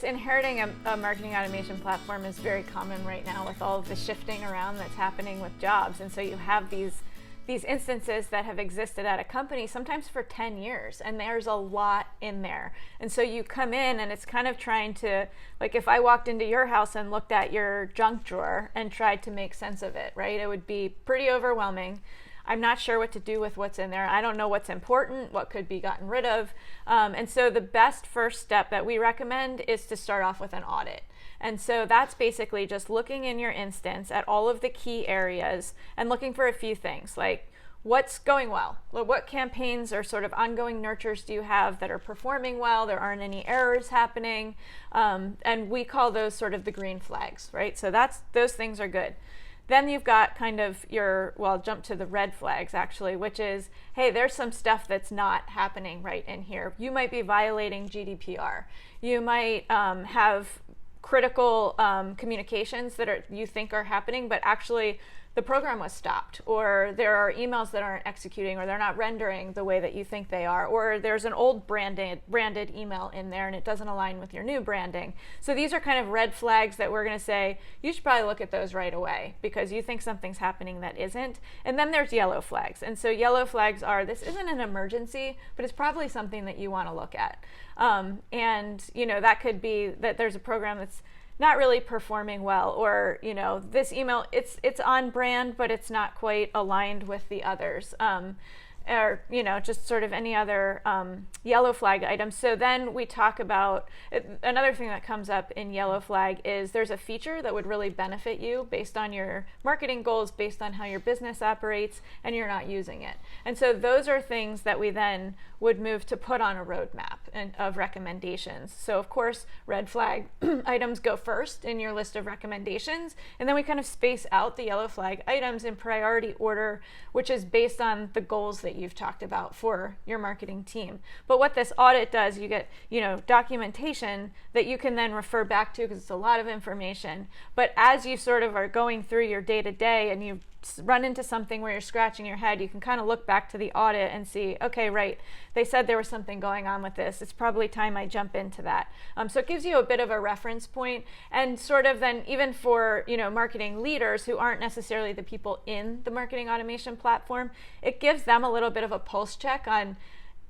Inheriting a marketing automation platform is very common right now with all of the shifting around that's happening with jobs. And so you have these instances that have existed at a company sometimes for 10 years, and there's a lot in there. And so you come in and it's kind of trying to, like if I walked into your house and looked at your junk drawer and tried to make sense of it, right? It would be pretty overwhelming. I'm not sure what to do with what's in there. I don't know what's important, what could be gotten rid of. And so the best first step that we recommend is to start off with an audit. And so that's basically just looking in your instance at all of the key areas and looking for a few things like what's going well? What campaigns or sort of ongoing nurtures do you have that are performing well? There aren't any errors happening. And we call those sort of the green flags, right? So those things are good. Then you've got kind of jump to the red flags actually, which is, hey, there's some stuff that's not happening right in here. You might be violating GDPR. You might have critical communications that you think are happening, but actually the program was stopped, or there are emails that aren't executing, or they're not rendering the way that you think they are, or there's an old branded email in there and it doesn't align with your new branding. So these are kind of red flags that we're going to say you should probably look at those right away because you think something's happening that isn't. And then there's yellow flags. And so yellow flags are, this isn't an emergency, but it's probably something that you want to look at. And that could be that there's a program that's not really performing well, or this email, it's on brand, but it's not quite aligned with the others, or just sort of any other yellow flag items. So then we talk about another thing that comes up in yellow flag is there's a feature that would really benefit you based on your marketing goals, based on how your business operates, and you're not using it. And so those are things that we then would move to put on a roadmap of recommendations. So of course, red flag items go first in your list of recommendations, and then we kind of space out the yellow flag items in priority order, which is based on the goals that you've talked about for your marketing team. But what this audit does, you get documentation that you can then refer back to because it's a lot of information. But as you sort of are going through your day-to-day and you run into something where you're scratching your head, you can kind of look back to the audit and see, okay, right, they said there was something going on with this. It's probably time I jump into that. So it gives you a bit of a reference point, and sort of then even for marketing leaders who aren't necessarily the people in the marketing automation platform, it gives them a little bit of a pulse check on,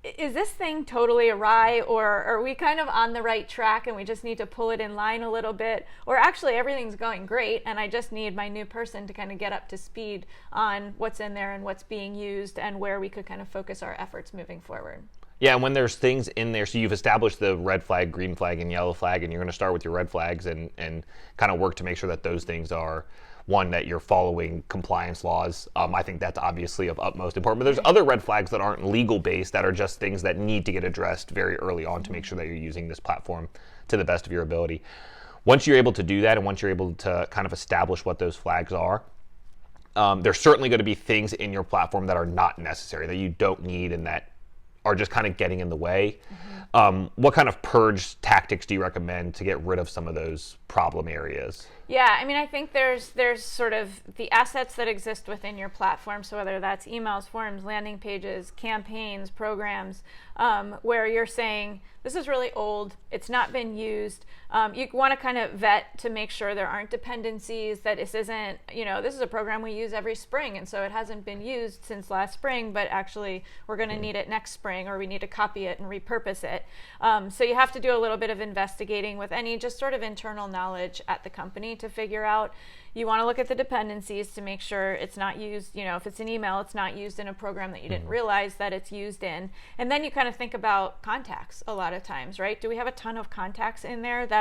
is this thing totally awry, or are we kind of on the right track and we just need to pull it in line a little bit, or actually everything's going great and I just need my new person to kind of get up to speed on what's in there and what's being used and where we could kind of focus our efforts moving forward. Yeah, and when there's things in there, so you've established the red flag, green flag, and yellow flag, and you're going to start with your red flags and kind of work to make sure that those things are, one, that you're following compliance laws. I think that's obviously of utmost importance. But there's other red flags that aren't legal based that are just things that need to get addressed very early on to make sure that you're using this platform to the best of your ability. Once you're able to do that, and once you're able to kind of establish what those flags are, there's certainly going to be things in your platform that are not necessary, that you don't need, and that are just kind of getting in the way. What kind of purge tactics do you recommend to get rid of some of those problem areas? Yeah, I mean, I think there's sort of the assets that exist within your platform. So whether that's emails, forms, landing pages, campaigns, programs, where you're saying, this is really old, it's not been used. You want to kind of vet to make sure there aren't dependencies, that this isn't, this is a program we use every spring, and so it hasn't been used since last spring, but actually we're going to need it next spring, or we need to copy it and repurpose it. So you have to do a little bit of investigating with any just sort of internal knowledge at the company to figure out. You want to look at the dependencies to make sure it's not used, if it's an email, it's not used in a program that you didn't realize that it's used in. And then you kind of think about contacts a lot of times, right? Do we have a ton of contacts in there that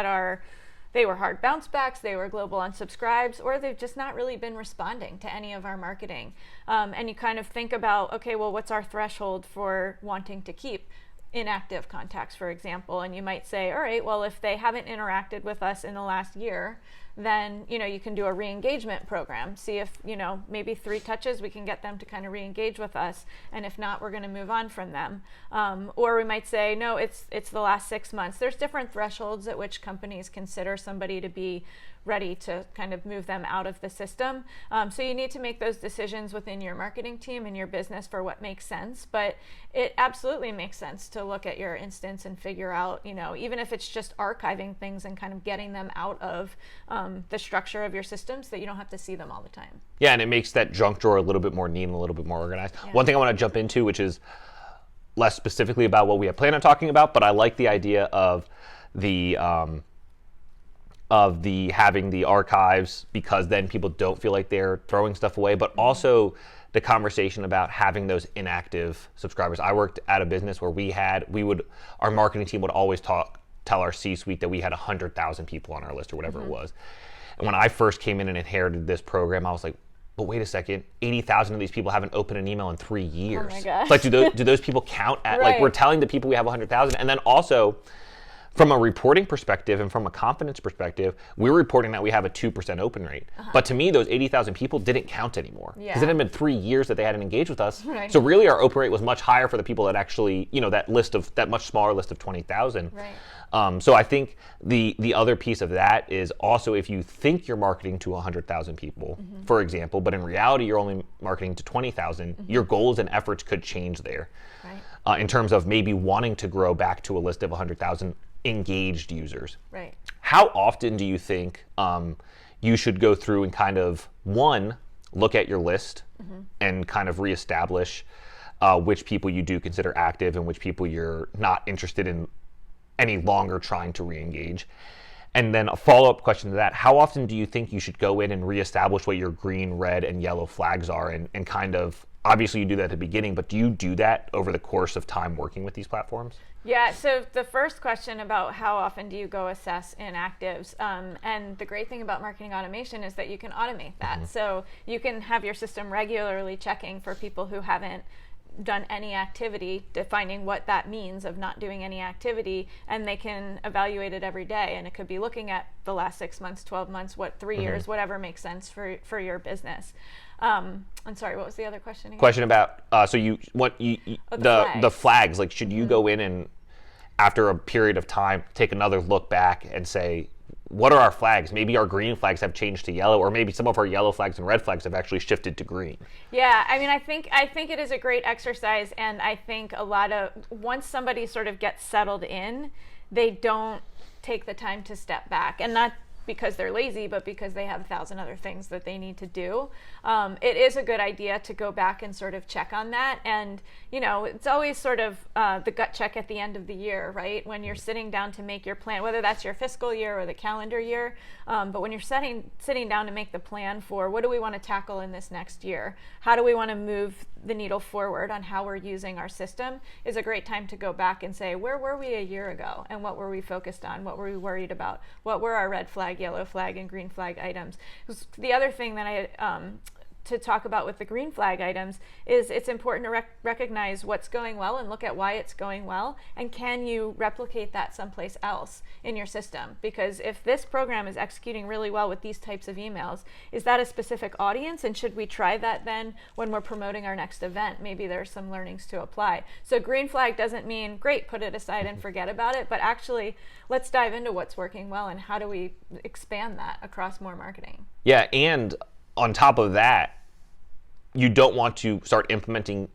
they were hard bounce backs, they were global unsubscribes, or they've just not really been responding to any of our marketing? And you kind of think about, okay, well, what's our threshold for wanting to keep inactive contacts, for example? And you might say, all right, well, if they haven't interacted with us in the last year, then, you can do a re-engagement program. See if, maybe 3 touches, we can get them to kind of re-engage with us. And if not, we're going to move on from them. Or we might say, no, it's the last 6 months. There's different thresholds at which companies consider somebody to be ready to kind of move them out of the system. So you need to make those decisions within your marketing team and your business for what makes sense. But it absolutely makes sense to look at your instance and figure out, even if it's just archiving things and kind of getting them out of the structure of your system so that you don't have to see them all the time. Yeah, and it makes that junk drawer a little bit more neat and a little bit more organized. Yeah. One thing I want to jump into, which is less specifically about what we have planned on talking about, but I like the idea of the having the archives, because then people don't feel like they're throwing stuff away, but also the conversation about having those inactive subscribers. I worked at a business where our marketing team would always tell our C-suite that we had 100,000 people on our list or whatever it was. And when I first came in and inherited this program, I was like, but wait a second, 80,000 of these people haven't opened an email in 3 years. Oh my gosh. It's like, do those people count at, Right. like, we're telling the people we have 100,000, and then also, from a reporting perspective and from a confidence perspective, we're reporting that we have a 2% open rate. But to me, those 80,000 people didn't count anymore. Yeah. Because it had been 3 years that they hadn't engaged with us. Right. So really our open rate was much higher for the people that actually, that much smaller list of 20,000. Right. So I think the other piece of that is also, if you think you're marketing to 100,000 people, for example, but in reality you're only marketing to 20,000, your goals and efforts could change there. Right. In terms of maybe wanting to grow back to a list of 100,000 engaged users. Right. How often do you think you should go through and kind of, one, look at your list and kind of reestablish which people you do consider active and which people you're not interested in any longer trying to re-engage? And then a follow-up question to that, how often do you think you should go in and reestablish what your green, red, and yellow flags are, and kind of, obviously you do that at the beginning, but do you do that over the course of time working with these platforms? Yeah, so the first question about how often do you go assess inactives, and the great thing about marketing automation is that you can automate that. So you can have your system regularly checking for people who haven't done any activity, defining what that means of not doing any activity, and they can evaluate it every day. And it could be looking at the last 6 months, 12 months, 3 years, whatever makes sense for your business. I'm sorry, what was the other question again? Question about the flags. Like, should you go in and after a period of time take another look back and say, what are our flags? Maybe our green flags have changed to yellow, or maybe some of our yellow flags and red flags have actually shifted to green. Yeah, I mean, I think it is a great exercise, and I think once somebody sort of gets settled in, they don't take the time to step back, and not because they're lazy, but because they have 1,000 other things that they need to do. It is a good idea to go back and sort of check on that. And, it's always sort of the gut check at the end of the year, right? When you're sitting down to make your plan, whether that's your fiscal year or the calendar year, but when you're sitting down to make the plan for what do we want to tackle in this next year? How do we want to move the needle forward on how we're using our system, is a great time to go back and say, where were we a year ago? And what were we focused on? What were we worried about? What were our red flag, yellow flag, and green flag items? The other thing that to talk about with the green flag items is it's important to recognize what's going well and look at why it's going well, and can you replicate that someplace else in your system? Because if this program is executing really well with these types of emails, is that a specific audience, and should we try that then when we're promoting our next event? Maybe there's some learnings to apply. So green flag doesn't mean great, put it aside and forget about it, but actually let's dive into what's working well and how do we expand that across more marketing. Yeah, and on top of that, you don't want to start implementing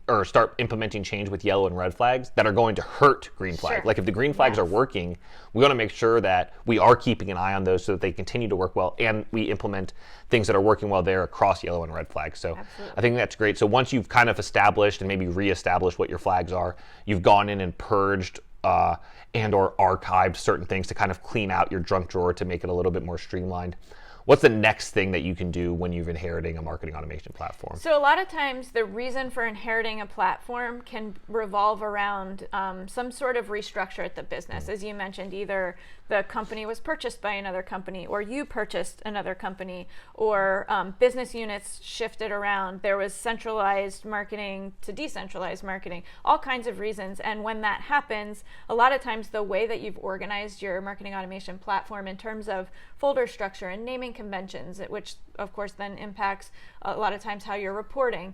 change with yellow and red flags that are going to hurt green flag. Sure. Like, if the green flags are working, we want to make sure that we are keeping an eye on those so that they continue to work well, and we implement things that are working well there across yellow and red flags. So Absolutely. I think that's great. So once you've kind of established and maybe reestablished what your flags are, you've gone in and purged and or archived certain things to kind of clean out your junk drawer to make it a little bit more streamlined. What's the next thing that you can do when you're inheriting a marketing automation platform? So a lot of times the reason for inheriting a platform can revolve around some sort of restructure at the business. As you mentioned, either the company was purchased by another company, or you purchased another company, or business units shifted around. There was centralized marketing to decentralized marketing, all kinds of reasons. And when that happens, a lot of times the way that you've organized your marketing automation platform in terms of folder structure and naming conventions, which of course then impacts a lot of times how you're reporting.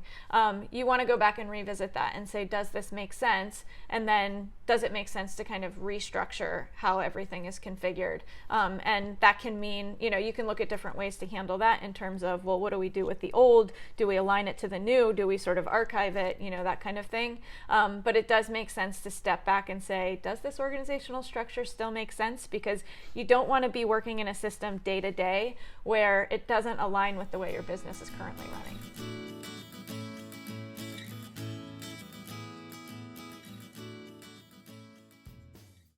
You want to go back and revisit that and say, does this make sense? And then does it make sense to kind of restructure how everything is configured? And that can mean, you can look at different ways to handle that in terms of, well, what do we do with the old? Do we align it to the new? Do we sort of archive it? That kind of thing. But it does make sense to step back and say, does this organizational structure still make sense? Because you don't want to be working in a system day to day where it doesn't align with the way your business is currently running.